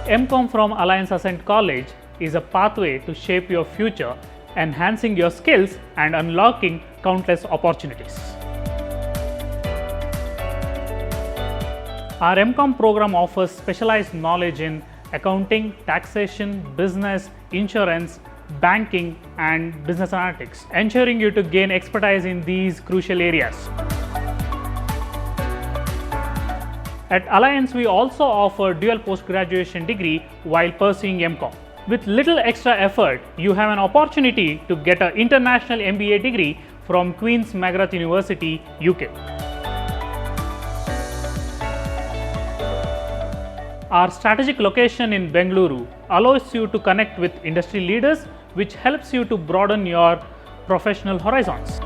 MCom from Alliance Ascent College is a pathway to shape your future, enhancing your skills and unlocking countless opportunities. Our MCom program offers specialized knowledge in accounting, taxation, business, insurance, banking, and business analytics, ensuring you to gain expertise in these crucial areas. At Alliance, we also offer dual post-graduation degree while pursuing MCom. With little extra effort, you have an opportunity to get an international MBA degree from Queen Margaret University, UK. Our strategic location in Bangalore allows you to connect with industry leaders, which helps you to broaden your professional horizons.